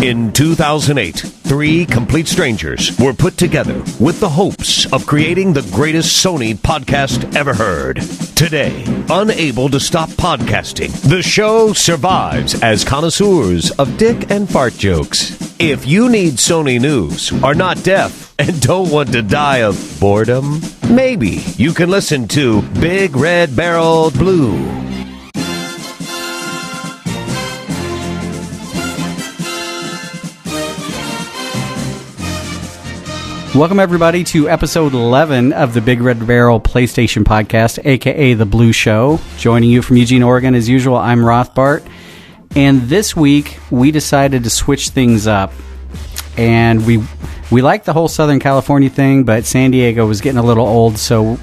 In 2008, three complete strangers were put together with the hopes of creating the greatest Sony podcast ever heard. Today, unable to stop podcasting, the show survives as connoisseurs of dick and fart jokes. If you need Sony news, are not deaf, and don't want to die of boredom, maybe you can listen to BigRedBarel Blu. Welcome, everybody, to episode 11 of the BigRedBarel PlayStation Podcast, a.k.a. The Blue Show. Joining you from Eugene, Oregon, as usual, I'm Rothbart. And this week, we decided to switch things up. And we like the whole Southern California thing, but San Diego was getting a little old, so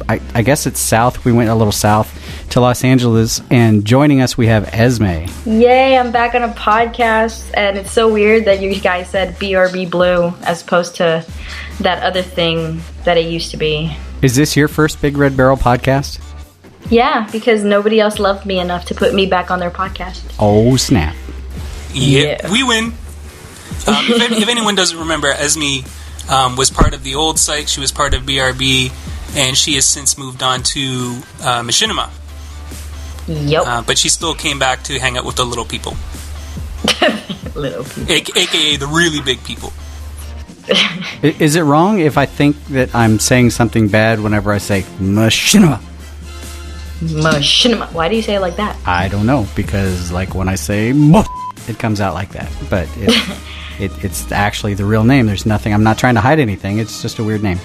I guess it's south. We went a little south to Los Angeles, and joining us, we have Esme. Yay, I'm back on a podcast, and it's so weird that you guys said BRB Blu as opposed to that other thing that it used to be. Is this your first BigRedBarel podcast? Yeah, because nobody else loved me enough to put me back on their podcast. Oh, snap. Yeah. We win. If anyone doesn't remember, Esme was part of the old site. She was part of BRB, and she has since moved on to Machinima. Yep. But she still came back to hang out with the little people. Little people. AKA the really big people. Is it wrong if I think that I'm saying something bad whenever I say Machinima? Machinima. Why do you say it like that? I don't know, because like when I say it comes out like that. But it's actually the real name. There's nothing. I'm not trying to hide anything. It's just a weird name.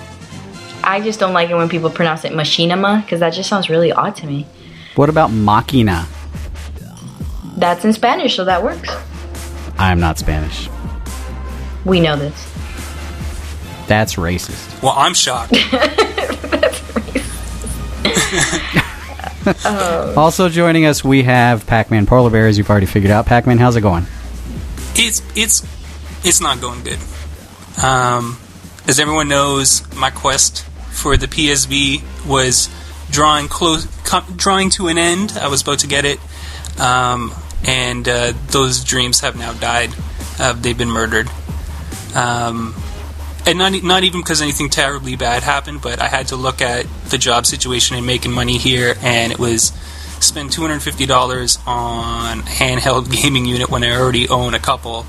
I just don't like it when people pronounce it machinima, because that just sounds really odd to me. What about machina? That's in Spanish, so that works. I'm not Spanish. We know this. That's racist. Well, I'm shocked. That's racist. Also joining us, we have PacManPolarBear, as you've already figured out. PacMan, how's it going? It's not going good. As everyone knows, my quest for the PSV was drawing to an end. I was about to get it, and those dreams have now died. They've been murdered. And not even because anything terribly bad happened, but I had to look at the job situation and making money here, and it was spend $250 on handheld gaming unit when I already own a couple,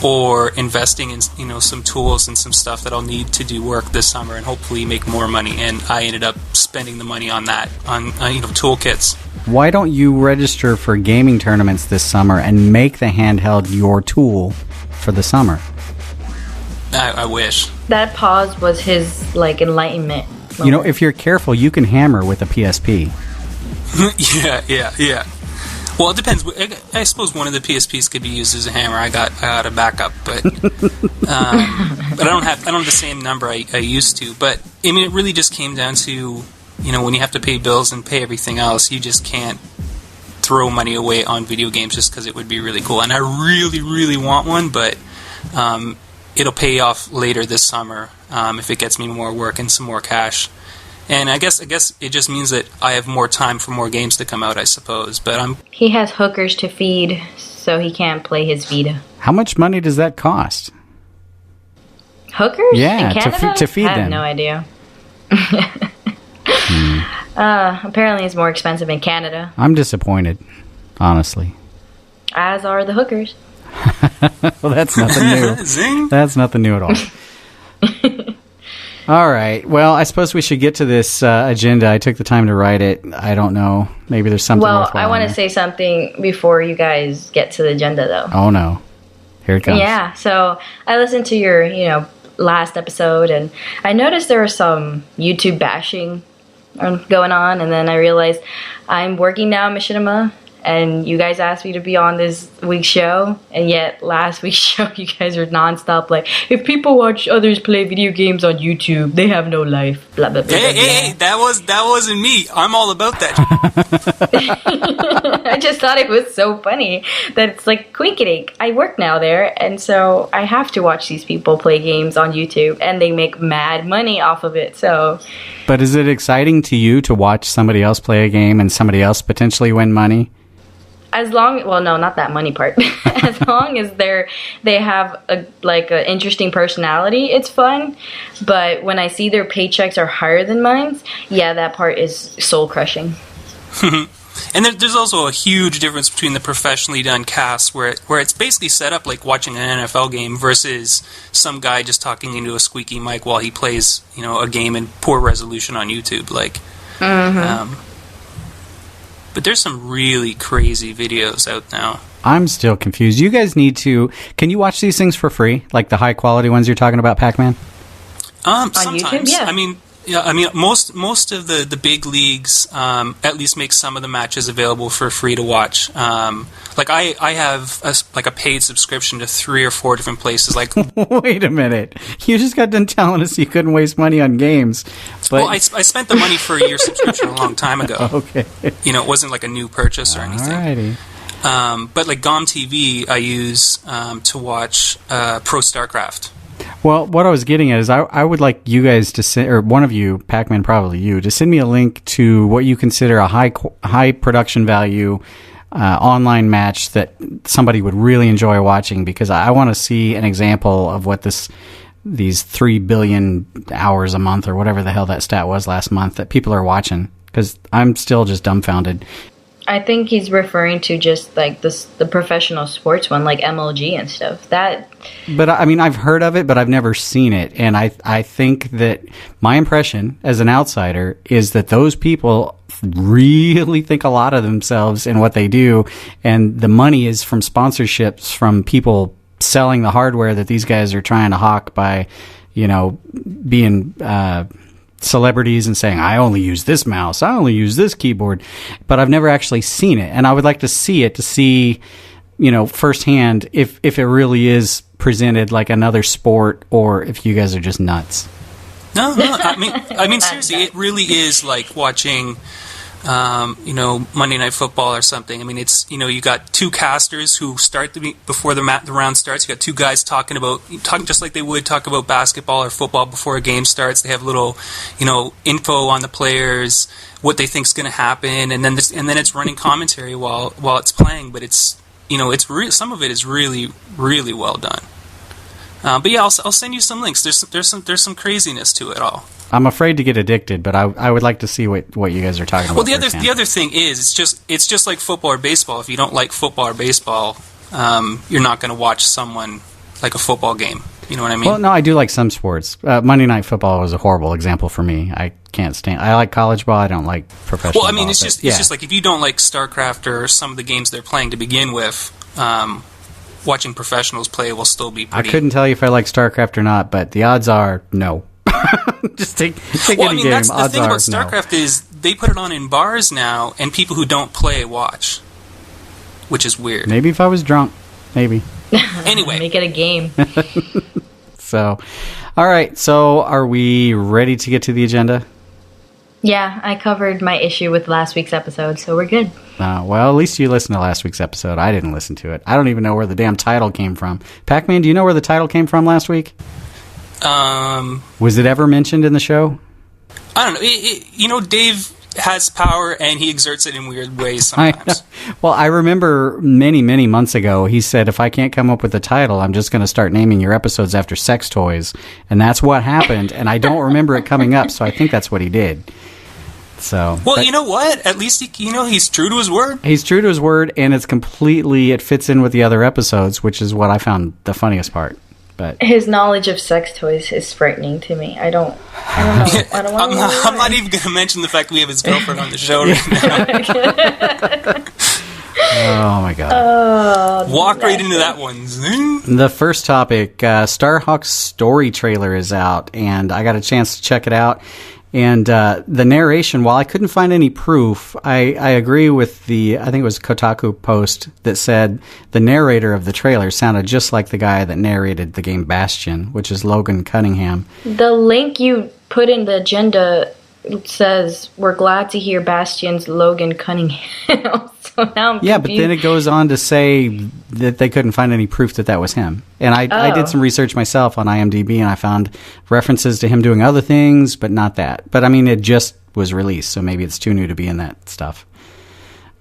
or investing in some tools and some stuff that I'll need to do work this summer and hopefully make more money. And I ended up spending the money on that, on toolkits. Why don't you register for gaming tournaments this summer and make the handheld your tool for the summer? I wish. That pause was his, enlightenment moment. You know, if you're careful, you can hammer with a PSP. Yeah. Well, it depends. I suppose one of the PSPs could be used as a hammer. I got a backup, but I don't have the same number I used to. But I mean, it really just came down to when you have to pay bills and pay everything else, you just can't throw money away on video games just because it would be really cool. And I really, really want one, but it'll pay off later this summer if it gets me more work and some more cash. And I guess it just means that I have more time for more games to come out, I suppose. But he has hookers to feed, so he can't play his Vita. How much money does that cost? Hookers? Yeah, in Canada? to feed them. I have no idea. Apparently it's more expensive in Canada. I'm disappointed, honestly. As are the hookers. Well, that's nothing new. Zing. That's nothing new at all. All right. Well, I suppose we should get to this agenda. I took the time to write it. I don't know. Maybe there's something worthwhile. I want to say something before you guys get to the agenda, though. Oh, no. Here it comes. Yeah. So I listened to your, last episode, and I noticed there was some YouTube bashing going on, and then I realized I'm working now at Machinima, and you guys asked me to be on this week's show, and yet last week's show you guys were nonstop like, if people watch others play video games on YouTube, they have no life, blah blah blah. Hey, that wasn't me. I'm all about that. I just thought it was so funny that it's like quinkydink. I work now there, and so I have to watch these people play games on YouTube, and they make mad money off of it. So, but is it exciting to you to watch somebody else play a game and somebody else potentially win money? as long, well, no, not that money part. As long as they have a interesting personality, it's fun. But when I see their paychecks are higher than mine, yeah, that part is soul crushing. And there's also a huge difference between the professionally done casts where it's basically set up like watching an NFL game versus some guy just talking into a squeaky mic while he plays, a game in poor resolution on YouTube. But there's some really crazy videos out now. I'm still confused. You guys need to... Can you watch these things for free? Like the high-quality ones you're talking about, Pac-Man? Sometimes. YouTube, yeah. I mean, most of the big leagues at least make some of the matches available for free to watch. I have a paid subscription to 3 or 4 different places. Wait a minute, you just got done telling us you couldn't waste money on games. But... Well, I spent the money for a year subscription a long time ago. Okay, it wasn't like a new purchase or anything. Alrighty. But like GOM TV, I use to watch Pro StarCraft. Well, what I was getting at is I would like you guys to send, or one of you, Pac-Man, probably you, to send me a link to what you consider a high production value online match that somebody would really enjoy watching, because I want to see an example of what these 3 billion hours a month or whatever the hell that stat was last month that people are watching, because I'm still just dumbfounded. I think he's referring to just like the professional sports one, like MLG and stuff. But I mean, I've heard of it, but I've never seen it. And I think that my impression as an outsider is that those people really think a lot of themselves in what they do. And the money is from sponsorships from people selling the hardware that these guys are trying to hawk by, being, celebrities and saying, I only use this mouse, I only use this keyboard, but I've never actually seen it, and I would like to see it to see, firsthand if it really is presented like another sport or if you guys are just nuts. No, I mean seriously, it really is like watching Monday Night Football or something. I mean, it's, you got 2 casters who start before the round starts. You got 2 guys talking just like they would talk about basketball or football before a game starts. They have little, info on the players, what they think's going to happen, and then it's running commentary while it's playing. But it's, some of it is really, really well done. But yeah, I'll send you some links. There's some craziness to it all. I'm afraid to get addicted, but I would like to see what you guys are talking about. Well, the other thing is it's just like football or baseball. If you don't like football or baseball, you're not going to watch someone like a football game. You know what I mean? Well, no, I do like some sports. Monday Night Football was a horrible example for me. I can't stand. I like college ball. I don't like professional. Well, I mean, ball, it's just like if you don't like StarCraft or some of the games they're playing to begin with. Watching professionals play will still be pretty... I couldn't tell you if I like StarCraft or not, but the odds are no. Just take any game. That's the thing about no. StarCraft is they put it on in bars now, and people who don't play watch, which is weird. Maybe if I was drunk, maybe. Anyway, make it a game. So, all right. So, are we ready to get to the agenda? Yeah, I covered my issue with last week's episode, so we're good. Well, at least you listened to last week's episode. I didn't listen to it. I don't even know where the damn title came from. Pac-Man, do you know where the title came from last week? Was it ever mentioned in the show? I don't know. Dave has power, and he exerts it in weird ways sometimes. Well, I remember many, many months ago, he said, if I can't come up with a title, I'm just going to start naming your episodes after sex toys. And that's what happened, and I don't remember it coming up, so I think that's what he did. So, well, you know what? At least he's true to his word. He's true to his word, and it fits in with the other episodes, which is what I found the funniest part. But his knowledge of sex toys is frightening to me. I don't know. I don't want to. I'm not even going to mention the fact we have his girlfriend on the show right now. Oh my god! Walk right into that one. The first topic: Starhawk's story trailer is out, and I got a chance to check it out. And the narration, while I couldn't find any proof, I agree with I think it was Kotaku post that said the narrator of the trailer sounded just like the guy that narrated the game Bastion, which is Logan Cunningham. The link you put in the agenda says, we're glad to hear Bastion's Logan Cunningham. So now I'm confused. But then it goes on to say that they couldn't find any proof that was him. And I did some research myself on IMDb, and I found references to him doing other things, but not that. But I mean, it just was released, so maybe it's too new to be in that stuff.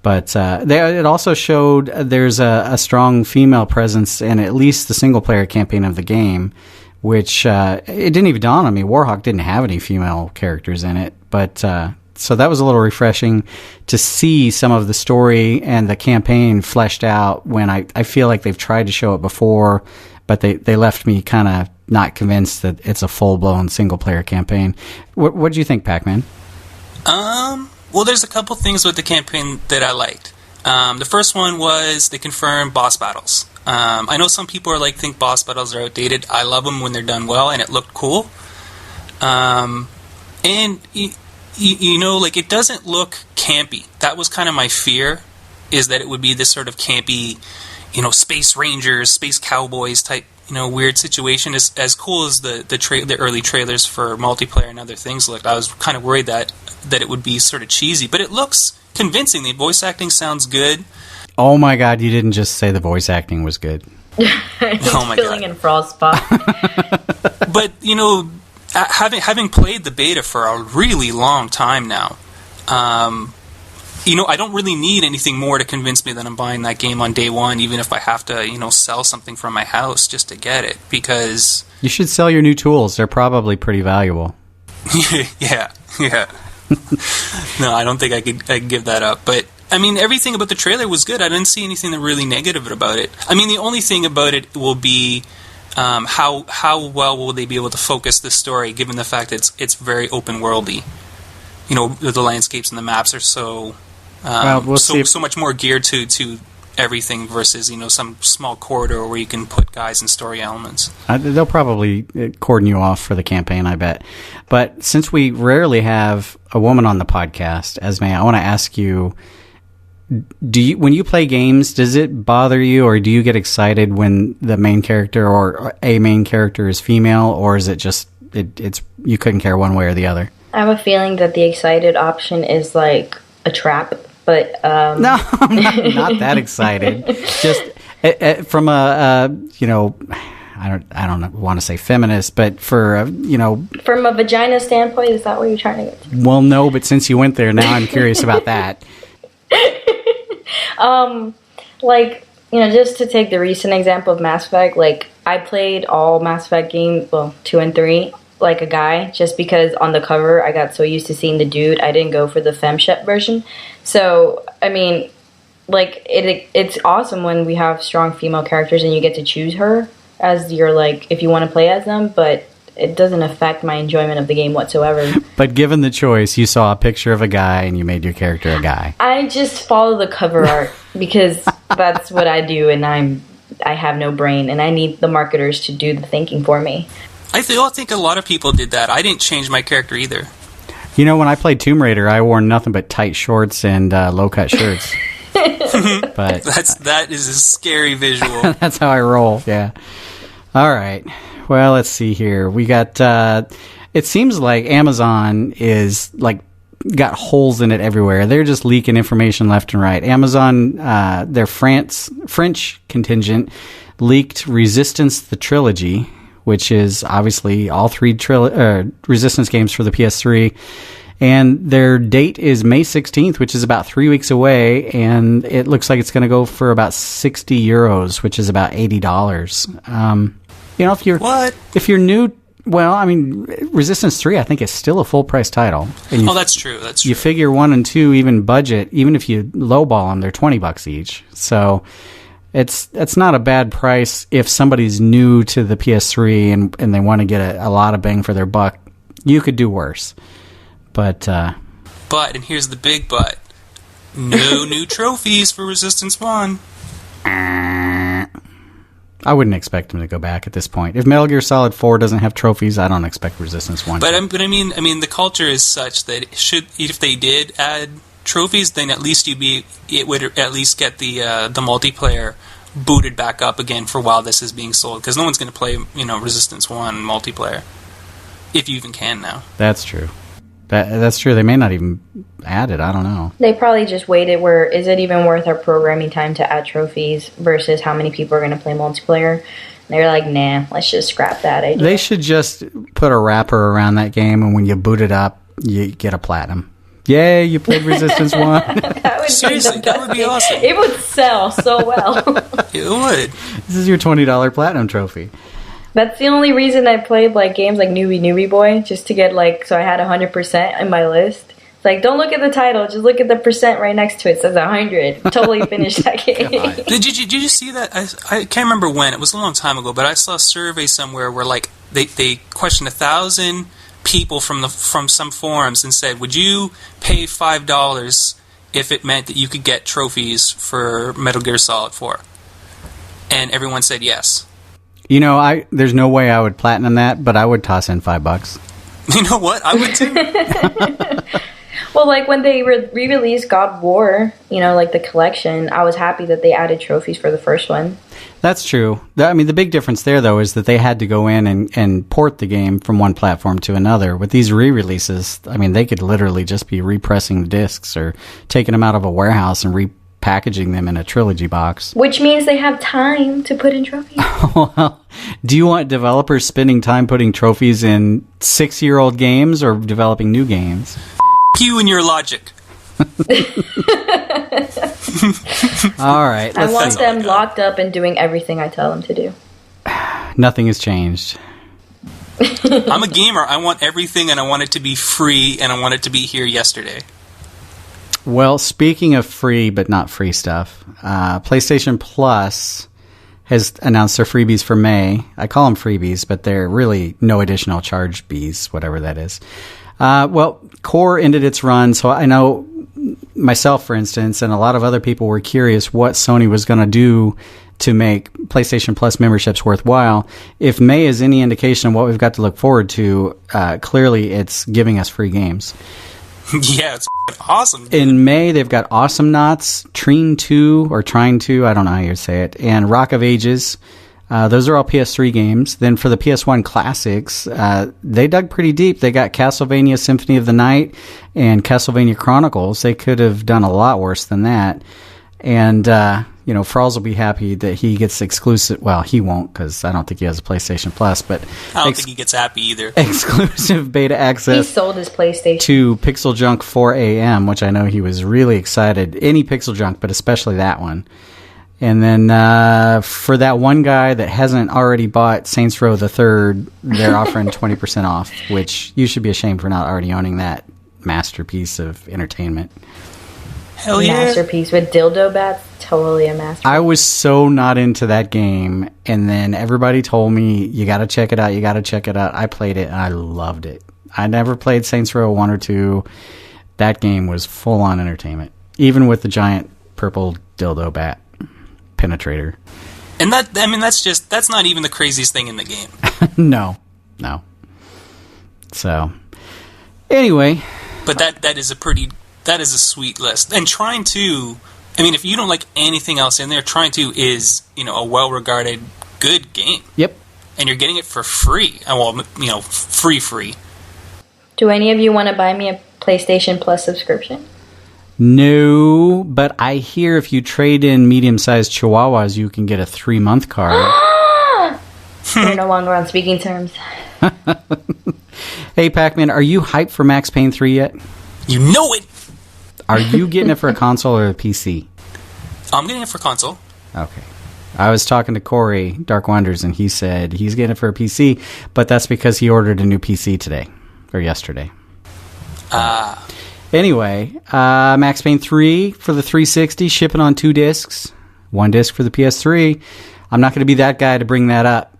But it also showed there's a strong female presence in at least the single-player campaign of the game, which it didn't even dawn on me. Warhawk didn't have any female characters in it. But so that was a little refreshing to see some of the story and the campaign fleshed out when I feel like they've tried to show it before, but they left me kind of not convinced that it's a full-blown single-player campaign. What do you think, Pac-Man? Well, there's a couple things with the campaign that I liked. The first one was they confirmed boss battles. I know some people think boss battles are outdated. I love them when they're done well, and it looked cool. And it doesn't look campy. That was kind of my fear, is that it would be this sort of campy, space rangers, space cowboys type, weird situation. As cool as the early trailers for multiplayer and other things looked, I was kind of worried that it would be sort of cheesy. But it looks convincing. The voice acting sounds good. Oh my God, you didn't just say the voice acting was good. He's filling in Frost's spot. But, having played the beta for a really long time now, I don't really need anything more to convince me that I'm buying that game on day one, even if I have to, sell something from my house just to get it, because... You should sell your new tools. They're probably pretty valuable. Yeah. No, I don't think I could give that up, but... everything about the trailer was good. I didn't see anything that really negative about it. The only thing about it will be how well will they be able to focus the story, given the fact that it's very open worldy. The landscapes and the maps are so so much more geared to everything versus some small corridor where you can put guys and story elements. They'll probably cordon you off for the campaign, I bet. But since we rarely have a woman on the podcast, Esme, I want to ask you. When you play games, does it bother you, or do you get excited when the main character or a main character is female, or is it just it's you couldn't care one way or the other? I have a feeling that the excited option is like a trap, but no, I'm not that excited. Just from a I don't want to say feminist, but for from a vagina standpoint, is that what you're trying to get to? Well, no, but since you went there, now I'm curious about that. Just to take the recent example of Mass Effect, I played all Mass Effect games, 2 and 3, like a guy, just because on the cover I got so used to seeing the dude, I didn't go for the femshep version. So, it's awesome when we have strong female characters and you get to choose her as your, if you want to play as them, but it doesn't affect my enjoyment of the game whatsoever. But given the choice, you saw a picture of a guy and you made your character a guy. I just follow the cover art because that's what I do, and I have no brain, and I need the marketers to do the thinking for me. I think a lot of people did that. I didn't change my character either. When I played Tomb Raider, I wore nothing but tight shorts and low-cut shirts. But that is a scary visual. That's how I roll, yeah. All right. Well, let's see here. We got, it seems like Amazon is got holes in it everywhere. They're just leaking information left and right. Amazon, their French contingent leaked Resistance the Trilogy, which is obviously all three Resistance games for the PS3. And their date is May 16th, which is about 3 weeks away, and it looks like it's going to go for about €60, which is about $80. If you're new, Resistance 3, I think, is still a full price title. And that's true. That's true. You figure 1 and 2, even budget, even if you lowball them, they're $20 each. So it's not a bad price if somebody's new to the PS3 and they want to get a lot of bang for their buck. You could do worse. But, and here's the big but. No new trophies for Resistance 1. I wouldn't expect them to go back at this point. If Metal Gear Solid 4 doesn't have trophies, I don't expect Resistance 1 But I mean, the culture is such that if they did add trophies, then at least it would at least get the multiplayer booted back up again for while this is being sold, because no one's going to play Resistance 1 multiplayer, if you even can now. That's true. That's true. They may not even add it. I don't know. They probably just waited where, is it even worth our programming time to add trophies versus how many people are going to play multiplayer? And they're like, nah, let's just scrap that idea. They should just put a wrapper around that game, and when you boot it up, you get a platinum. Yay, you played Resistance 1. That would Seriously, that would be awesome. It would sell so well. It would. This is your $20 Platinum trophy. That's the only reason I played like games like Newbie Boy, just to get like, so I had 100% in my list. It's like, don't look at the title, just look at the percent right next to it. It says 100. Totally finished that game. Did you see that? I can't remember when. It was a long time ago, but I saw a survey somewhere where like they questioned 1,000 people from some forums and said, would you pay $5 if it meant that you could get trophies for Metal Gear Solid 4? And everyone said yes. You know, there's no way I would platinum that, but I would toss in $5. You know what? I would too. Well, like when they re-released God of War, you know, like the collection, I was happy that they added trophies for the first one. That's true. I mean, the big difference there, though, is that they had to go in and port the game from one platform to another. With these re-releases, I mean, they could literally just be repressing the discs or taking them out of a warehouse and repackaging them in a Trilogy box. Which means they have time to put in trophies. Well, do you want developers spending time putting trophies in 6-year-old games or developing new games? You and your logic. All right. I want them locked up and doing everything I tell them to do. Nothing has changed. I'm a gamer. I want everything, and I want it to be free, and I want it to be here yesterday. Well, speaking of free but not free stuff, PlayStation Plus has announced their freebies for May. I call them freebies, but they're really no additional charge bees, whatever that is. Well, Core ended its run, so I know myself, for instance, and a lot of other people were curious what Sony was going to do to make PlayStation Plus memberships worthwhile. If May is any indication of what we've got to look forward to, clearly it's giving us free games. Yeah, it's awesome. Dude. In May, they've got Awesome Knots, Trine 2, or Trine 2, I don't know how you say it, and Rock of Ages. Those are all PS3 games. Then for the PS1 classics, they dug pretty deep. They got Castlevania Symphony of the Night and Castlevania Chronicles. They could have done a lot worse than that. And, you know, Fralls will be happy that he gets exclusive. Well, he won't, because I don't think he has a PlayStation Plus, but I don't think he gets happy either. Exclusive beta access. He sold his PlayStation to Pixel Junk 4AM, which I know he was really excited. Any Pixel Junk, but especially that one. And then for that one guy that hasn't already bought Saints Row the Third, they're offering 20% off, which you should be ashamed for not already owning that masterpiece of entertainment. Hell yeah. Masterpiece with dildo bats. Totally a masterpiece. I was so not into that game, and then everybody told me, you got to check it out, you got to check it out. I played it, and I loved it. I never played Saints Row 1 or 2. That game was full-on entertainment, even with the giant purple dildo bat penetrator. And that's not even the craziest thing in the game. No. So, anyway. But that is a sweet list. And Trine 2, I mean, if you don't like anything else in there, Trine 2 is, you know, a well-regarded good game. Yep. And you're getting it for free. Well, you know, free. Do any of you want to buy me a PlayStation Plus subscription? No, but I hear if you trade in medium-sized chihuahuas, you can get a 3-month card. We're no longer on speaking terms. Hey, Pac-Man, are you hyped for Max Payne 3 yet? You know it! Are you getting it for a console or a PC? I'm getting it for console. Okay. I was talking to Corey, Dark Wonders, and he said he's getting it for a PC, but that's because he ordered a new PC today, or yesterday. Anyway, Max Payne 3 for the 360, shipping on 2 discs. 1 disc for the PS3. I'm not going to be that guy to bring that up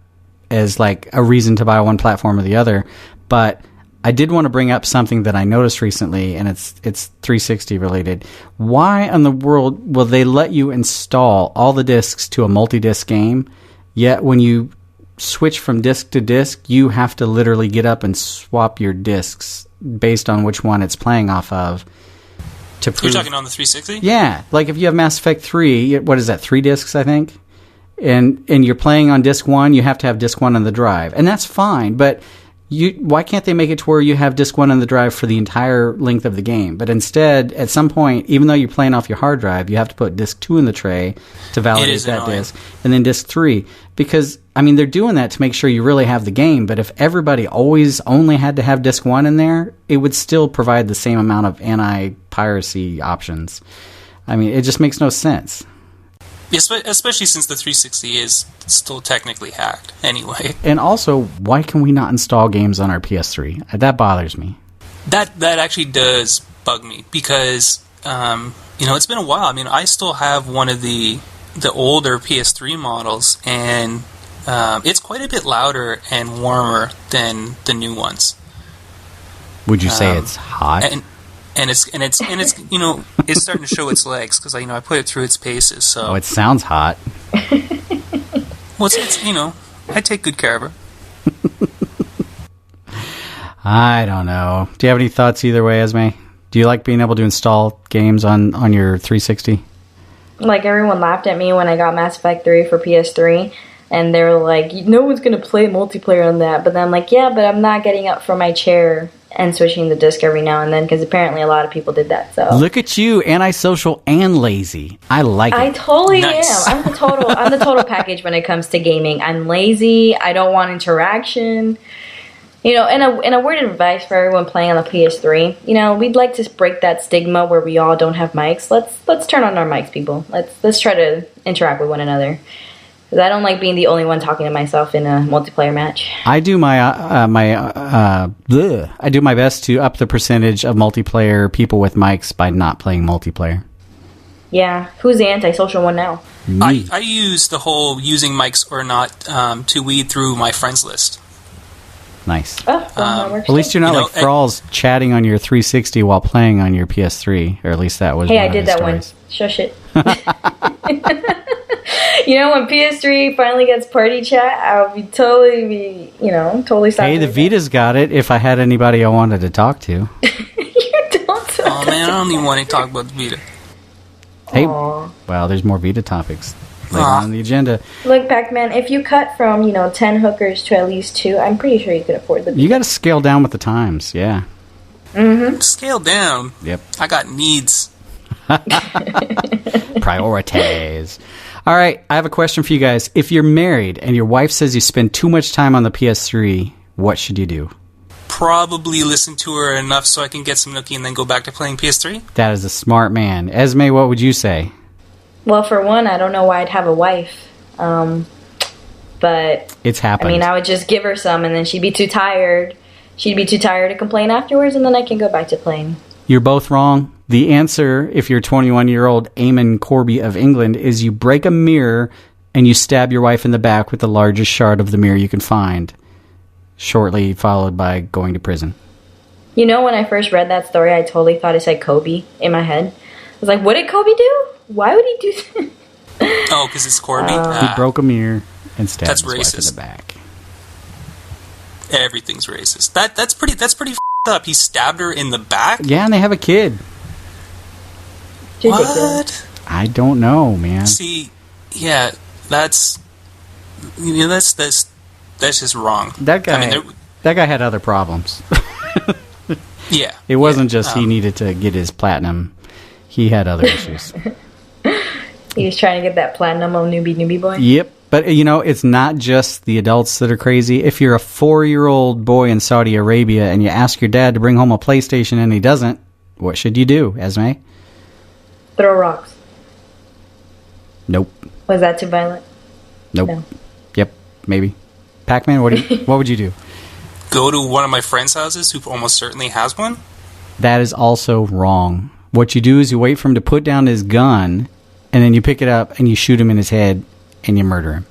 as like a reason to buy one platform or the other, but I did want to bring up something that I noticed recently, and it's 360 related. Why in the world will they let you install all the discs to a multi-disc game, yet when you switch from disc to disc, you have to literally get up and swap your discs based on which one it's playing off of to prove... You're talking on the 360? Yeah. Like if you have Mass Effect 3, what is that, 3 discs, I think? And you're playing on disc 1, you have to have disc 1 on the drive. And that's fine, but Why can't they make it to where you have disc 1 on the drive for the entire length of the game? But instead, at some point, even though you're playing off your hard drive, you have to put disc 2 in the tray to validate that annoying. Disc, and then disc 3. Because, I mean, they're doing that to make sure you really have the game, but if everybody always only had to have disc 1 in there, it would still provide the same amount of anti-piracy options. I mean, it just makes no sense. Especially since the 360 is still technically hacked anyway. And also, why can we not install games on our PS3? That bothers me. That actually does bug me because, it's been a while. I mean, I still have one of the older PS3 models, and it's quite a bit louder and warmer than the new ones. Would you say it's hot? And it's it's starting to show its legs because I put it through its paces. So it sounds hot. Well, it's I take good care of her. I don't know. Do you have any thoughts either way, Esme? Do you like being able to install games on your 360? Like, everyone laughed at me when I got Mass Effect 3 for PS3, and they were like, no one's going to play multiplayer on that. But then I'm like, yeah, but I'm not getting up from my chair and switching the disc every now and then, because apparently a lot of people did that. So look at you, antisocial and lazy. I like it. I totally nice. am. I'm the total package when it comes to gaming. I'm lazy. I don't want interaction. And a word of advice for everyone playing on the PS3. We'd like to break that stigma where we all don't have mics. Let's turn on our mics, people. Let's try to interact with one another. Because I don't like being the only one talking to myself in a multiplayer match. I do I do my best to up the percentage of multiplayer people with mics by not playing multiplayer. Yeah, who's the antisocial one now? I use the whole using mics or not to weed through my friends list. Nice. Oh, that works. At least you're not like Thralls chatting on your 360 while playing on your PS3 , or at least that was. Hey, I did that once. Shush it. When PS3 finally gets party chat, I'll be totally stopping. Hey, the Vita's got it. If I had anybody I wanted to talk to. You don't. Oh man, I don't even want to talk about the Vita. Hey, Aww. well, there's more Vita topics later on the agenda. Look, Pac-Man, if you cut from 10 hookers to at least 2, I'm pretty sure you could afford the Vita. You got to scale down with the times, yeah. Mm-hmm. Scale down. Yep. I got needs. Priorities. All right, I have a question for you guys. If you're married and your wife says you spend too much time on the PS3, what should you do? Probably listen to her enough so I can get some nookie and then go back to playing PS3. That is a smart man. Esme, what would you say? Well, for one, I don't know why I'd have a wife. But it's happened. I mean, I would just give her some and then she'd be too tired. She'd be too tired to complain afterwards, and then I can go back to playing. You're both wrong. The answer, if you're 21-year-old Eamon Corby of England, is you break a mirror and you stab your wife in the back with the largest shard of the mirror you can find, shortly followed by going to prison. When I first read that story, I totally thought it said Kobe in my head. I was like, what did Kobe do? Why would he do that? Oh, because it's Corby? He broke a mirror and stabbed his wife in the back. Everything's racist. That's pretty f***ed up. He stabbed her in the back? Yeah, and they have a kid. What? I don't know, man. See, yeah, that's just wrong. That guy had other problems. Yeah. It wasn't just he needed to get his platinum. He had other issues. He was trying to get that platinum on newbie boy? Yep. But, it's not just the adults that are crazy. If you're a 4-year-old boy in Saudi Arabia and you ask your dad to bring home a PlayStation and he doesn't, what should you do, Esme? Throw rocks. Nope. Was that too violent? Nope. No. Yep, maybe. Pac-Man, what would you do? Go to one of my friends' houses who almost certainly has one? That is also wrong. What you do is you wait for him to put down his gun, and then you pick it up and you shoot him in his head and you murder him.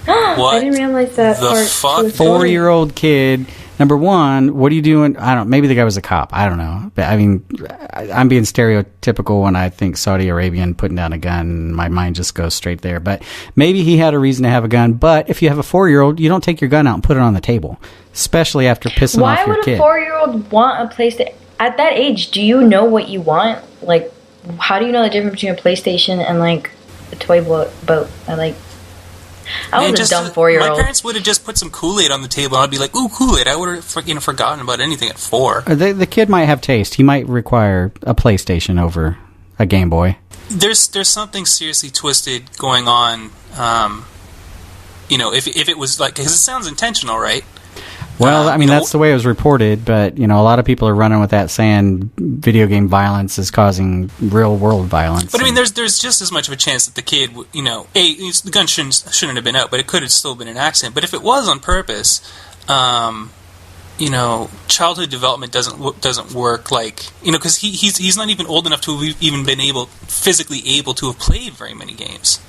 What? I didn't realize that the part. Fuck? 4-year-old kid. Number one, what are you doing? I don't. Maybe the guy was a cop. I don't know. But I mean, I'm being stereotypical when I think Saudi Arabian putting down a gun. My mind just goes straight there. But maybe he had a reason to have a gun. But if you have a 4-year-old, you don't take your gun out and put it on the table, especially after pissing off your kid. Why would a 4-year-old want a PlayStation? At that age, do you know what you want? Like, how do you know the difference between a PlayStation and like a toy boat? I was a dumb 4-year-old. My parents would have just put some Kool-Aid on the table, and I'd be like, "Ooh, Kool-Aid!" I would have forgotten about anything at 4. The kid might have taste. He might require a PlayStation over a Game Boy. There's something seriously twisted going on. If it was like, because it sounds intentional, right? Well, I mean, that's the way it was reported, but, a lot of people are running with that saying video game violence is causing real-world violence. But, I mean, there's just as much of a chance that the kid, the gun shouldn't have been out, but it could have still been an accident. But if it was on purpose, childhood development doesn't work like, because he's not even old enough to have even been physically able to have played very many games.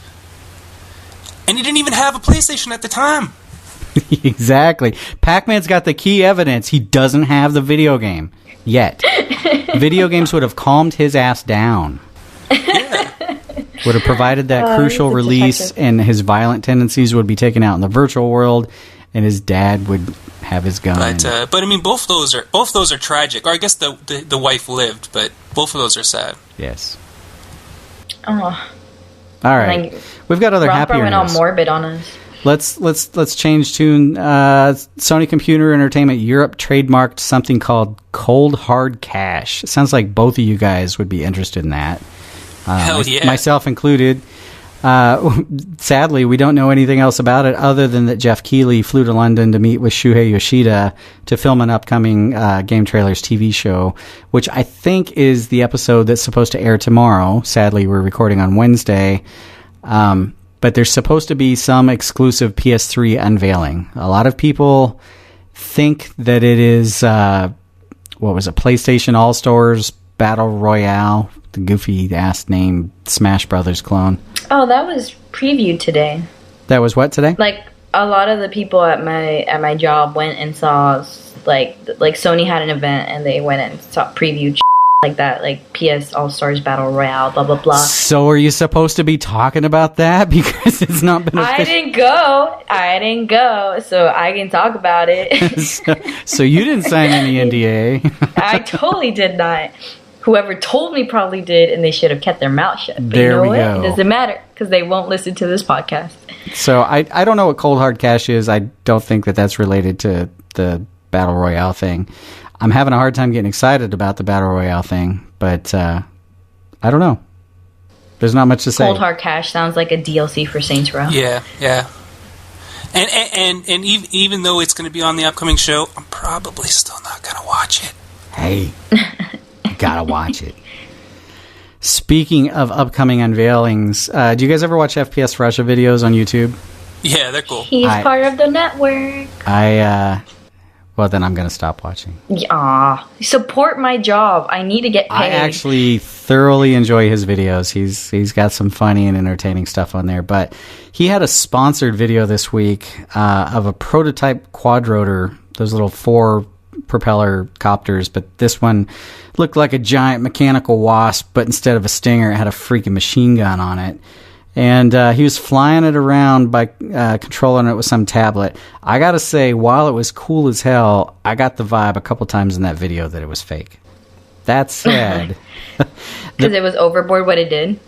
And he didn't even have a PlayStation at the time. Exactly. Pac-Man's got the key evidence. He doesn't have the video game yet. Video games would have calmed his ass down. Yeah. Would have provided that crucial release, and his violent tendencies would be taken out in the virtual world, and his dad would have his gun. But I mean, both those are tragic. Or I guess the wife lived, but both of those are sad. Yes. Oh. All right. We've got other happier news. Went all morbid on us. Let's change tune. Sony Computer Entertainment Europe trademarked something called Cold Hard Cash. It sounds like both of you guys would be interested in that. Hell yeah. Myself included. Sadly, we don't know anything else about it other than that Jeff Keighley flew to London to meet with Shuhei Yoshida to film an upcoming Game Trailers TV show, which I think is the episode that's supposed to air tomorrow. Sadly, we're recording on Wednesday. But there's supposed to be some exclusive PS3 unveiling. A lot of people think that it is, PlayStation All-Stars Battle Royale, the goofy-ass name Smash Brothers clone. Oh, that was previewed today. That was what today? Like, a lot of the people at my job went and saw, like Sony had an event, and they went and saw previewed like that, like PS All-Stars Battle Royale, blah, blah, blah. So are you supposed to be talking about that? Because it's not been official. I didn't go, so I can talk about it. So you didn't sign any NDA. I totally did not. Whoever told me probably did, and they should have kept their mouth shut. But there you know we what? go. It doesn't matter, because they won't listen to this podcast. So I don't know what Cold Hard Cash is. I don't think that's related to the Battle Royale thing. I'm having a hard time getting excited about the Battle Royale thing, but I don't know. There's not much to say. Cold Hard Cash sounds like a DLC for Saints Row. Yeah. And even though it's going to be on the upcoming show, I'm probably still not going to watch it. Hey, you gotta watch it. Speaking of upcoming unveilings, do you guys ever watch FPS Russia videos on YouTube? Yeah, they're cool. He's part of the network. Well, then I'm going to stop watching. Aw. Support my job. I need to get paid. I actually thoroughly enjoy his videos. He's got some funny and entertaining stuff on there. But he had a sponsored video this week of a prototype quadrotor, those little 4-propeller copters. But this one looked like a giant mechanical wasp, but instead of a Stinger, it had a freaking machine gun on it. And he was flying it around by controlling it with some tablet. I gotta say, while it was cool as hell, I got the vibe a couple times in that video that it was fake. That said... Because it was overboard what it did?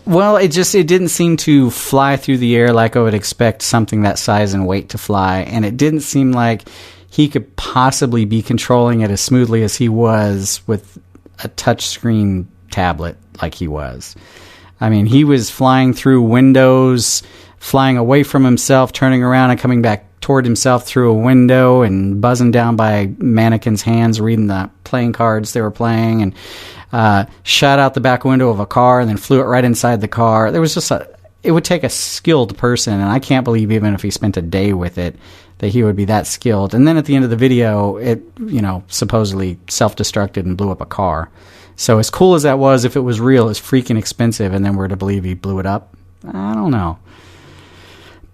Well, it didn't seem to fly through the air like I would expect something that size and weight to fly. And it didn't seem like he could possibly be controlling it as smoothly as he was with a touchscreen tablet like he was. I mean, he was flying through windows, flying away from himself, turning around and coming back toward himself through a window and buzzing down by mannequins' hands, reading the playing cards they were playing, and shot out the back window of a car and then flew it right inside the car. There was it would take a skilled person, and I can't believe even if he spent a day with it that he would be that skilled. And then at the end of the video, it, supposedly self-destructed and blew up a car. So as cool as that was, if it was real, it's freaking expensive, and then we're to believe he blew it up. I don't know.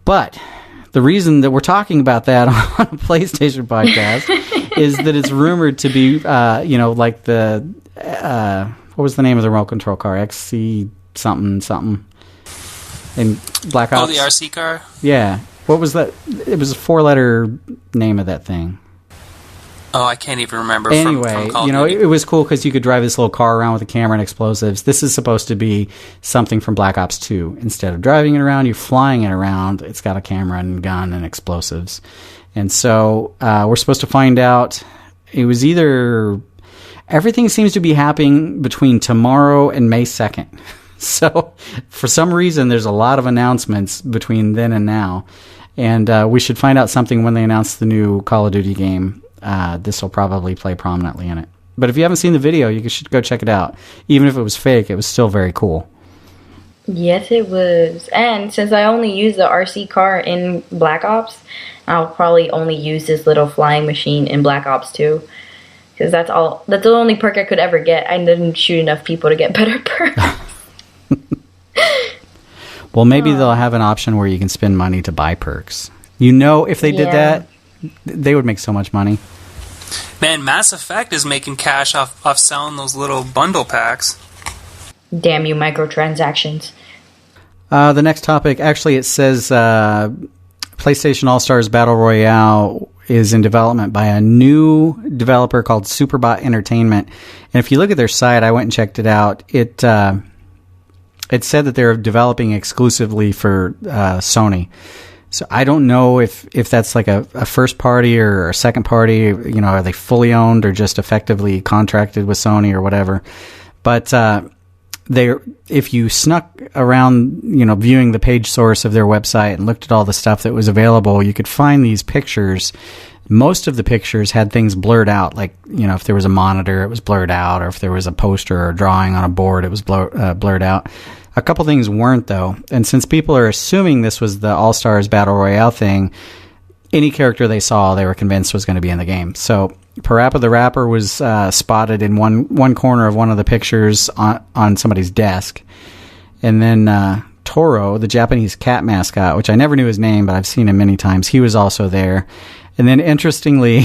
But the reason that we're talking about that on a PlayStation podcast is that it's rumored to be, like the, what was the name of the remote control car? XC something. In Black Ops. Oh, the RC car? Yeah. What was that? It was a 4-letter name of that thing. Oh, I can't even remember. Anyway, from Call of Duty. it was cool because you could drive this little car around with a camera and explosives. This is supposed to be something from Black Ops 2. Instead of driving it around, you're flying it around. It's got a camera and gun and explosives. And so we're supposed to find out. It was either... Everything seems to be happening between tomorrow and May 2nd. So for some reason, there's a lot of announcements between then and now. And we should find out something when they announce the new Call of Duty game. This will probably play prominently in it. But if you haven't seen the video, you should go check it out. Even if it was fake, it was still very cool. Yes, it was. And since I only use the RC car in Black Ops, I'll probably only use this little flying machine in Black Ops 2. Because that's the only perk I could ever get. I didn't shoot enough people to get better perks. Well, maybe they'll have an option where you can spend money to buy perks. If they did that, they would make so much money. Man, Mass Effect is making cash off selling those little bundle packs. Damn you, microtransactions. The next topic, actually, it says PlayStation All-Stars Battle Royale is in development by a new developer called Superbot Entertainment. And if you look at their site, I went and checked it out. It said that they're developing exclusively for Sony. So I don't know if that's like a first party or a second party. Are they fully owned or just effectively contracted with Sony or whatever? But if you snuck around, viewing the page source of their website and looked at all the stuff that was available, you could find these pictures. Most of the pictures had things blurred out, like, if there was a monitor, it was blurred out, or if there was a poster or drawing on a board, it was blurred out. A couple things weren't, though. And since people are assuming this was the All-Stars Battle Royale thing, any character they saw, they were convinced was going to be in the game. So Parappa the Rapper was spotted in one corner of one of the pictures on somebody's desk. And then Toro, the Japanese cat mascot, which I never knew his name, but I've seen him many times, he was also there. And then, interestingly,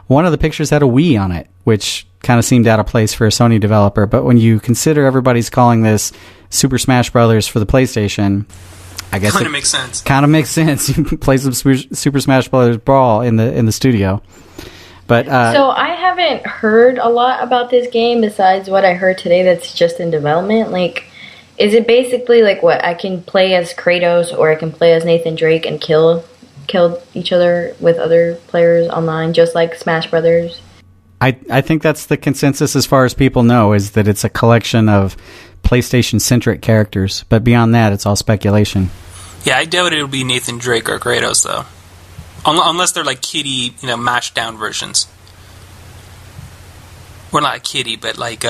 one of the pictures had a Wii on it, which kind of seemed out of place for a Sony developer. But when you consider everybody's calling this Super Smash Brothers for the PlayStation, I guess kind of makes sense. Kind of makes sense. You can play some Super Smash Brothers Brawl in the studio. But so I haven't heard a lot about this game besides what I heard today. That's just in development. Like, is it basically like what I can play as Kratos or I can play as Nathan Drake and kill each other with other players online, just like Smash Brothers? I think that's the consensus as far as people know, is that it's a collection of PlayStation-centric characters. But beyond that, it's all speculation. Yeah, I doubt it'll be Nathan Drake or Kratos, though. Unless they're like kiddie, mashed down versions. Well, not kiddie, but like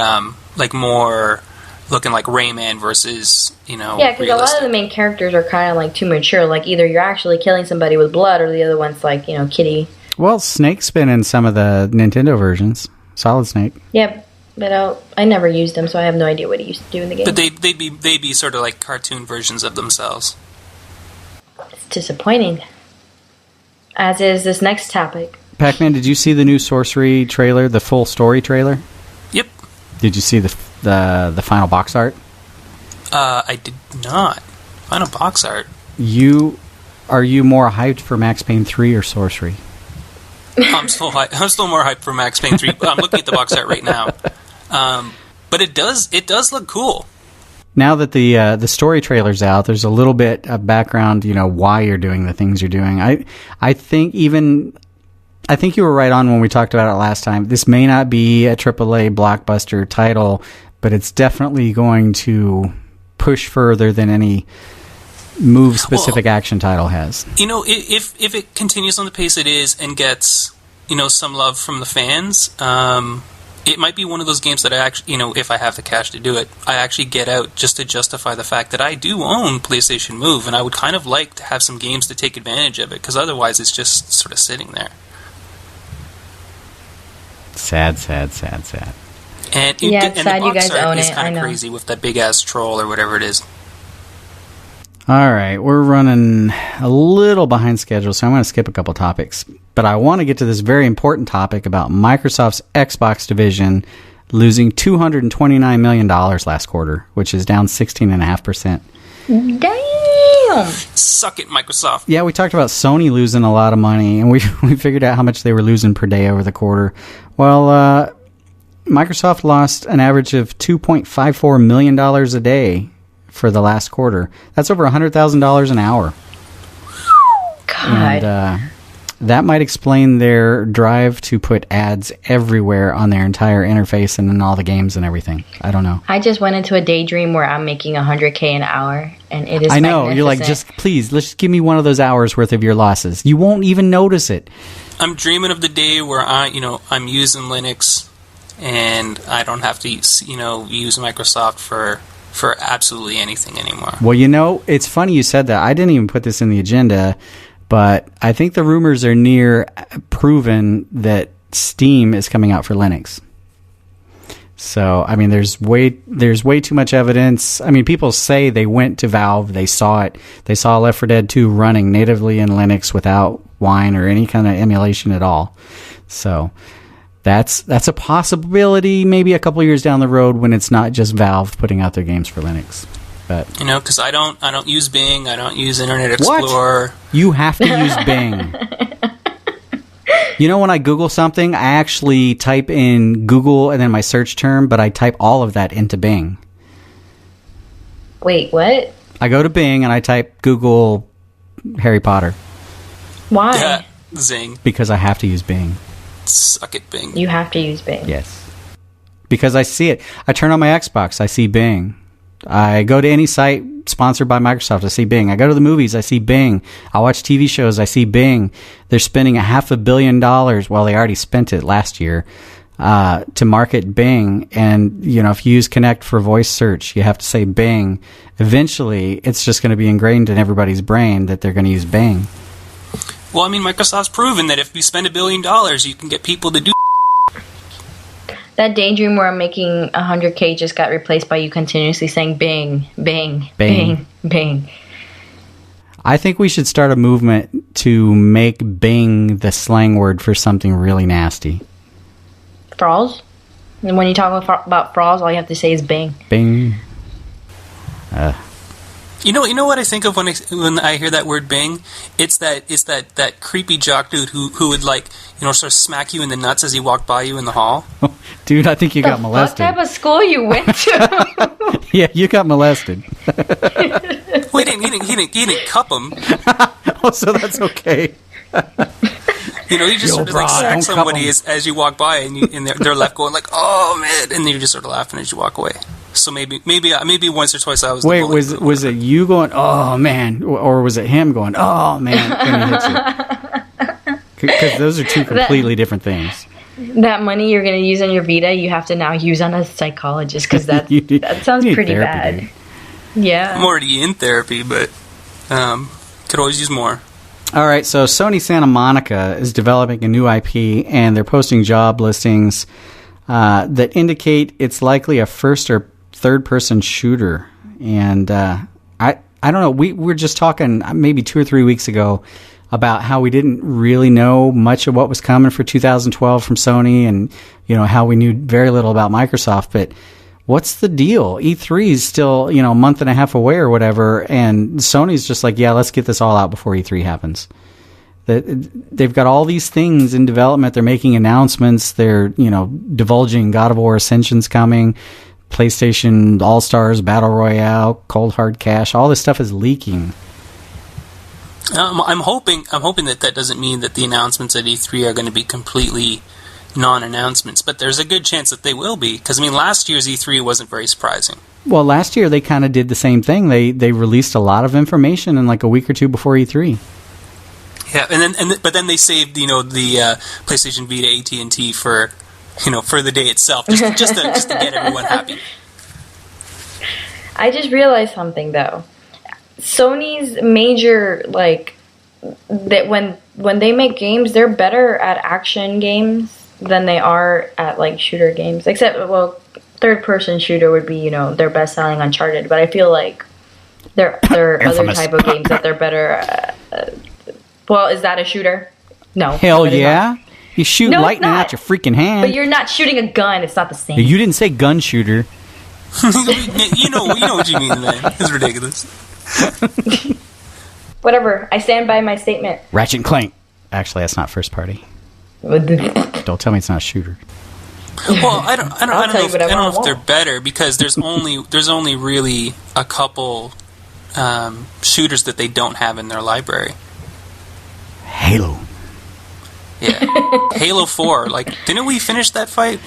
more looking like Rayman versus, Yeah, because a lot of the main characters are kind of like too mature. Like either you're actually killing somebody with blood, or the other one's like, kitty. Well, Snake's been in some of the Nintendo versions. Solid Snake. Yeah, but I never used them, so I have no idea what he used to do in the game. But they'd be sort of like cartoon versions of themselves. It's disappointing. As is this next topic. Pac-Man, did you see the new Sorcery trailer, the full story trailer? Yep. Did you see the final box art? I did not. Final box art. Are you more hyped for Max Payne 3 or Sorcery? I'm still more hyped for Max Payne 3. I'm looking at the box art right now. But it does look cool. Now that the story trailer's out, there's a little bit of background, why you're doing the things you're doing. I think you were right on when we talked about it last time. This may not be a AAA blockbuster title, but it's definitely going to push further than any move-specific action title has. If it continues on the pace it is and gets, some love from the fans, it might be one of those games that I actually, if I have the cash to do it, I actually get out just to justify the fact that I do own PlayStation Move, and I would kind of like to have some games to take advantage of it, because otherwise it's just sort of sitting there. Sad. And yeah, it's and sad the you box guys art own is it. kind I of know. crazy with that big-ass troll or whatever it is. All right, we're running a little behind schedule, so I'm going to skip a couple topics. But I want to get to this very important topic about Microsoft's Xbox division losing $229 million last quarter, which is down 16.5%. Damn! boom. Suck it, Microsoft. Yeah, we talked about Sony losing a lot of money, and we figured out how much they were losing per day over the quarter. Well, Microsoft lost an average of $2.54 million a day for the last quarter. That's over $100,000 an hour. God. And that might explain their drive to put ads everywhere on their entire interface and in all the games and everything. I don't know. I just went into a daydream where I'm making $100K an hour, and it is I know. You're like, magnificent. just please, let's just give me one of those hours worth of your losses. You won't even notice it. I'm dreaming of the day where I'm using Linux, and I don't have to use Microsoft for absolutely anything anymore. Well, it's funny you said that. I didn't even put this in the agenda, but I think the rumors are near proven that Steam is coming out for Linux. So, I mean, there's way too much evidence. I mean, people say they went to Valve, they saw it. They saw Left 4 Dead 2 running natively in Linux without Wine or any kind of emulation at all. So, that's a possibility maybe a couple years down the road when it's not just Valve putting out their games for Linux. But because I don't use Bing, I don't use Internet Explorer. What? You have to use Bing. When I Google something, I actually type in Google and then my search term, but I type all of that into Bing. Wait, what? I go to Bing and I type Google Harry Potter. Why? Yeah, zing. Because I have to use Bing. Suck it, Bing. You have to use Bing. Yes. Because I see it. I turn on my Xbox, I see Bing. I go to any site sponsored by Microsoft, I see Bing. I go to the movies, I see Bing. I watch TV shows, I see Bing. They're spending $500 million, well, they already spent it last year, to market Bing. And, if you use Connect for voice search, you have to say Bing. Eventually, it's just going to be ingrained in everybody's brain that they're going to use Bing. Well, I mean, Microsoft's proven that if you spend $1 billion, you can get people to do. That daydream where I'm making $100K just got replaced by you continuously saying Bing, Bing, Bing. Bing, Bing. I think we should start a movement to make Bing the slang word for something really nasty. Frawls? And when you talk about frawls, all you have to say is Bing. Bing. You know what I think of when I hear that word Bing? It's that creepy jock dude who would sort of smack you in the nuts as he walked by you in the hall. Dude, I think you got molested. What type of school you went to? Yeah, you got molested. Wait, he didn't cup him. Oh, so that's okay. You just sort of smack somebody as you walk by, and they're left going like, "Oh man," and you're just sort of laughing as you walk away. So maybe once or twice I was. Wait, was it you going, "Oh man," or was it him going, "Oh man," when he hit you? Because those are two completely different things. That money you're going to use on your Vita, you have to now use on a psychologist because that sounds pretty bad. Dude. Yeah. I'm already in therapy, but could always use more. All right, so Sony Santa Monica is developing a new IP, and they're posting job listings that indicate it's likely a first or third-person shooter. And I don't know, we were just talking maybe 2 or 3 weeks ago about how we didn't really know much of what was coming for 2012 from Sony, and how we knew very little about Microsoft. But what's the deal? E3 is still a month and a half away or whatever, and Sony's just like, yeah, let's get this all out before E3 happens. They've got all these things in development. They're making announcements. They're divulging God of War Ascension's coming, PlayStation All-Stars Battle Royale, Cold Hard Cash. All this stuff is leaking. I'm hoping that doesn't mean that the announcements at E3 are going to be completely non-announcements, but there's a good chance that they will be, because last year's E3 wasn't very surprising. Well, last year they kind of did the same thing. They released a lot of information in like a week or two before E3. Yeah, but then they saved the PlayStation Vita AT&T for the day itself, just to get everyone happy. I just realized something though. Sony's major that when they make games, they're better at action games than they are at shooter games. Except, third person shooter would be their best selling Uncharted. But I feel like there are other type of games that they're better. Is that a shooter? No. Hell yeah! You shoot lightning out your freaking hand. But you're not shooting a gun. It's not the same. You didn't say gun shooter. you know what you mean, man. It's ridiculous. Whatever. I stand by my statement. Ratchet and Clank. Actually, that's not first party. Don't tell me it's not a shooter. Well, I don't know if they're better because there's only really a couple shooters that they don't have in their library. Halo. Yeah, Halo 4. Like, didn't we finish that fight?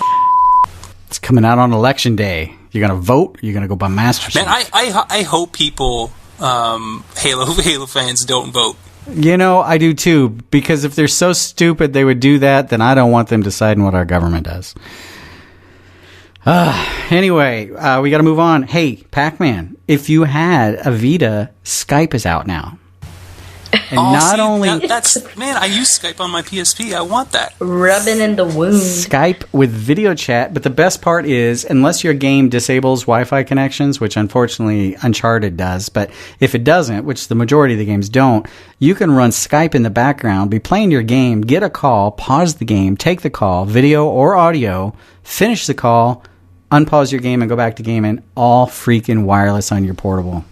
It's coming out on election day. You're gonna vote. You're gonna go buy Master Chief. Man, I hope people Halo fans don't vote. You know, I do too, because if they're so stupid they would do that, then I don't want them deciding what our government does. Anyway, we got to move on. Hey, Pac-Man, if you had a Vita, Skype is out now. And I use Skype on my PSP. I want that. Rubbing in the wound. Skype with video chat, but the best part is, unless your game disables Wi-Fi connections, which unfortunately Uncharted does, but if it doesn't, which the majority of the games don't, you can run Skype in the background, be playing your game, get a call, pause the game, take the call, video or audio, finish the call, unpause your game and go back to gaming, all freaking wireless on your portable.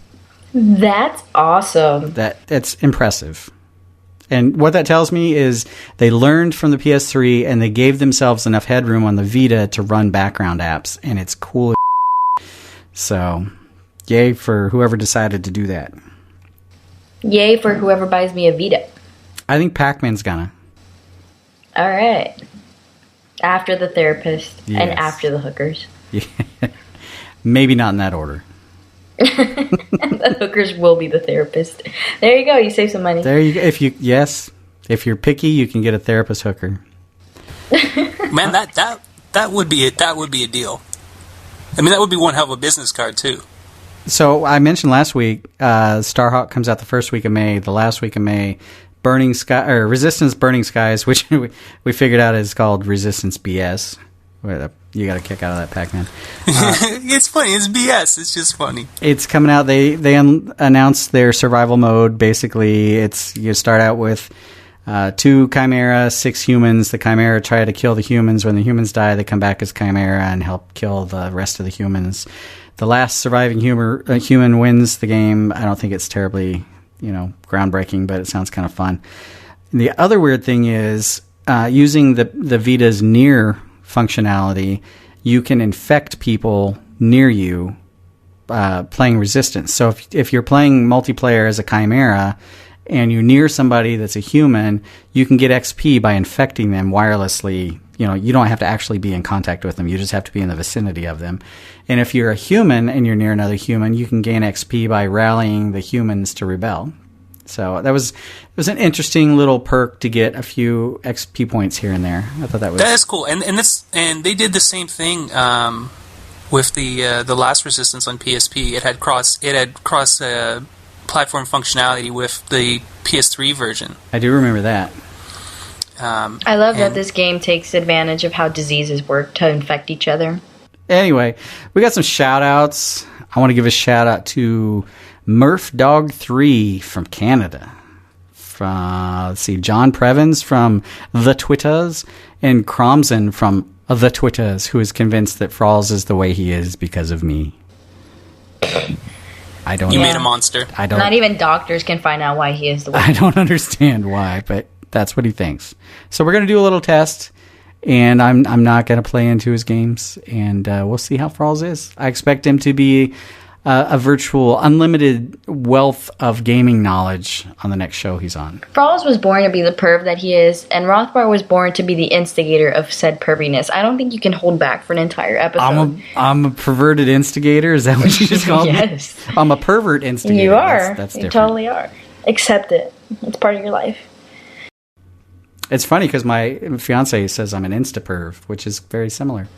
That's awesome. That's impressive. And what that tells me is they learned from the PS3 and they gave themselves enough headroom on the Vita to run background apps, and it's cool. So, yay for whoever decided to do that. Yay for whoever buys me a Vita. I think Pac-Man's gonna. All right. After the therapist Yes. and after the hookers. Yeah. Maybe not in that order. The hookers will be the therapist. There you go. You save some money. There you go. If you're picky, you can get a therapist hooker. Man, that would be it. That would be a deal. I mean, that would be one hell of a business card too. So I mentioned last week, Starhawk comes out the first week of May. The last week of May, Resistance Burning Skies, which we figured out is called Resistance BS. You got a kick out of that, Pac-Man. It's funny. It's BS. It's just funny. It's coming out. They announced their survival mode. Basically, you start out with 2 Chimera, 6 humans. The Chimera try to kill the humans. When the humans die, they come back as Chimera and help kill the rest of the humans. The last surviving human wins the game. I don't think it's terribly, groundbreaking, but it sounds kind of fun. And the other weird thing is using the Vita's near functionality, you can infect people near you playing Resistance. So if you're playing multiplayer as a Chimera and you're near somebody that's a human, you can get XP by infecting them wirelessly. You don't have to actually be in contact with them. You just have to be in the vicinity of them. And if you're a human and you're near another human, you can gain XP by rallying the humans to rebel. So it was an interesting little perk to get a few XP points here and there. I thought that is cool, and they did the same thing with the last Resistance on PSP. It had cross platform functionality with the PS3 version. I do remember that. I love that this game takes advantage of how diseases work to infect each other. Anyway, we got some shout outs. I want to give a shout out to Murph Dog 3 from Canada. John Previns from The Twitters and Cromson from The Twitters, who is convinced that Fralls is the way he is because of me. I don't. You made a monster. Not even doctors can find out why he is the way. I don't understand why, but that's what he thinks. So we're going to do a little test, and I'm not going to play into his games, and we'll see how Fralls is. I expect him to be a virtual, unlimited wealth of gaming knowledge on the next show he's on. Fralls was born to be the perv that he is, and Rothbart was born to be the instigator of said perviness. I don't think you can hold back for an entire episode. I'm a perverted instigator? Is that what you just called Yes. me? I'm a pervert instigator. You are. That's you different. totally are. Accept it. It's part of your life. It's funny because my fiance says I'm an insta-perv, which is very similar.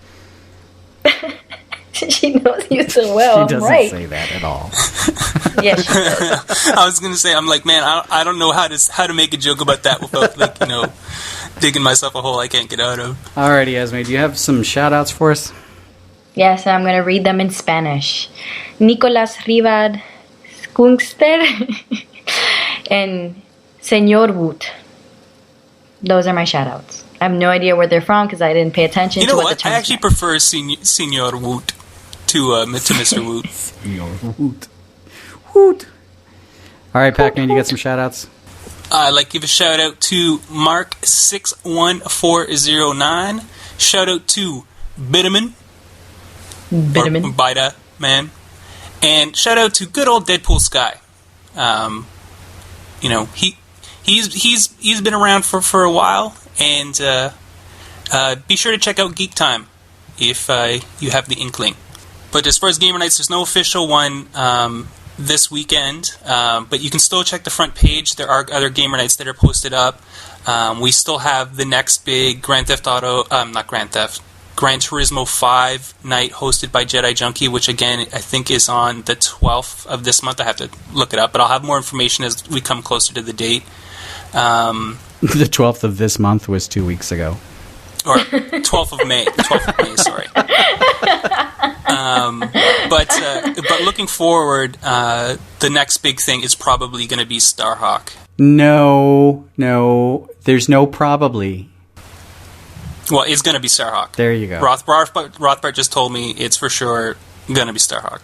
She knows you so well. She doesn't say that at all. Yes, she does. I was gonna say, I'm like, man, I don't know how to make a joke about that without digging myself a hole I can't get out of. Alrighty, Esme, do you have some shout outs for us? Yes, I'm going to read them in Spanish. Nicolas Rivad Skungster and Senor Woot. Those are my shout outs. I have no idea where they're from because I didn't pay attention to what the terms I actually prefer Senor Woot to Mr. Woot. Senor Woot. Woot. All right, Pac-Man, you got some shout-outs? I'd like to give a shout-out to Mark61409. Shout-out to Bitaman. Or Bida Man. And shout-out to good old Deadpool Sky. He's been around for a while, and be sure to check out Geek Time if you have the inkling. But as far as Gamer Nights, there's no official one this weekend, but you can still check the front page. There are other Gamer Nights that are posted up. We still have the next big Gran Turismo 5 night hosted by Jedi Junkie, which again I think is on the 12th of this month. I have to look it up, but I'll have more information as we come closer to the date. The 12th of this month was 2 weeks ago. Or 12th of May. The 12th of May, sorry. But looking forward, the next big thing is probably going to be Starhawk. No, there's no probably. Well, it's going to be Starhawk. There you go. Rothbart just told me it's for sure going to be Starhawk.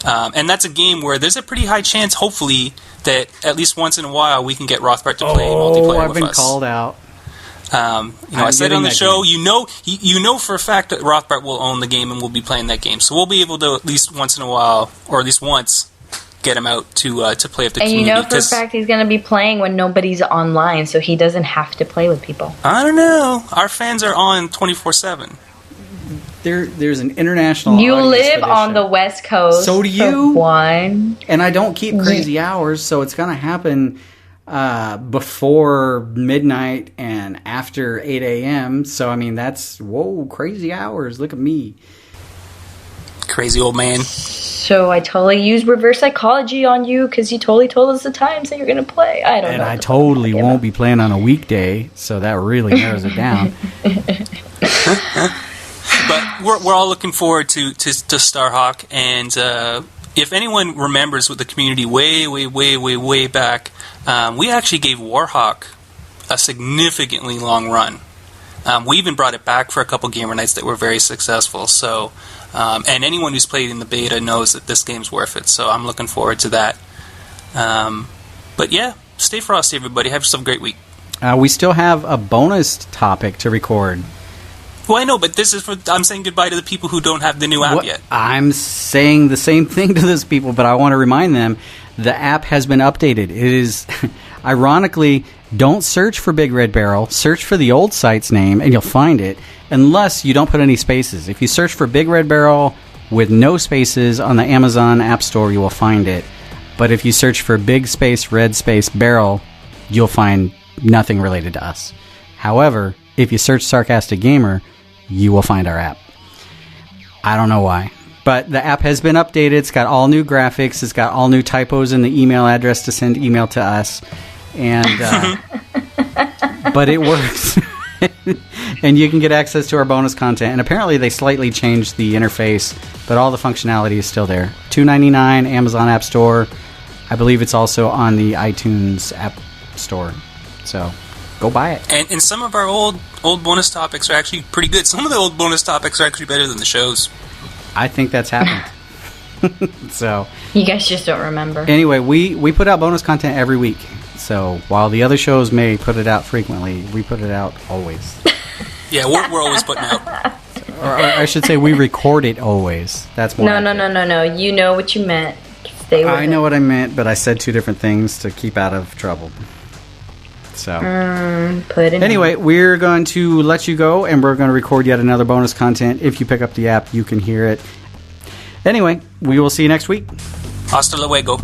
And that's a game where there's a pretty high chance, hopefully, that at least once in a while we can get Rothbart to play multiplayer with us. I've been called out. I said on the show, you know for a fact that Rothbart will own the game and will be playing that game. So we'll be able to at least once in a while, or at least once, get him out to play with the community. And you know for a fact he's going to be playing when nobody's online, so he doesn't have to play with people. I don't know. Our fans are on 24/7. There's an international You audience live for this on show. the West Coast. So do you. One. And I don't keep crazy hours, so it's going to happen before midnight and after 8 a.m. So, I mean, that's, crazy hours. Look at me. Crazy old man. So I totally used reverse psychology on you because you totally told us the times that you're going to play. I don't know. And I totally won't be playing on a weekday, so that really narrows it down. But we're all looking forward to Starhawk, and if anyone remembers with the community way back, we actually gave Warhawk a significantly long run. We even brought it back for a couple gamer nights that were very successful. So, and anyone who's played in the beta knows that this game's worth it. So I'm looking forward to that. But yeah, stay frosty, everybody. Have yourself a great week. We still have a bonus topic to record. Well, I know, but this is I'm saying goodbye to the people who don't have the new app yet. I'm saying the same thing to those people, but I want to remind them the app has been updated. It is, ironically, don't search for Big Red Barrel. Search for the old site's name, and you'll find it, unless you don't put any spaces. If you search for Big Red Barrel with no spaces on the Amazon App Store, you will find it. But if you search for Big Space Red Space Barrel, you'll find nothing related to us. However, if you search Sarcastic Gamer, you will find our app. I don't know why. But the app has been updated. It's got all new graphics. It's got all new typos in the email address to send email to us. And but it works. And you can get access to our bonus content. And apparently they slightly changed the interface, but all the functionality is still there. $2.99 Amazon App Store. I believe it's also on the iTunes App Store. So go buy it. And some of our old bonus topics are actually pretty good. Some of the old bonus topics are actually better than the shows. I think that's happened. So you guys just don't remember. Anyway, we put out bonus content every week. So while the other shows may put it out frequently, we put it out always. Yeah, we're always putting out. Or I should say we record it always. That's more. No. You know what you meant. Stay with I know what I meant, but I said two different things to keep out of trouble. So anyway, we're going to let you go, and we're going to record yet another bonus content. If you pick up the app, you can hear it. Anyway, we will see you next week. Hasta luego.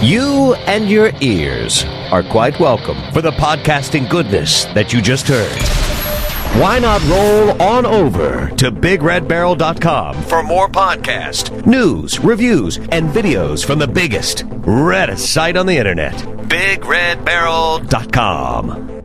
You and your ears are quite welcome for the podcasting goodness that you just heard. Why not roll on over to BigRedBarel.com for more podcasts, news, reviews, and videos from the biggest, reddest site on the internet, BigRedBarel.com.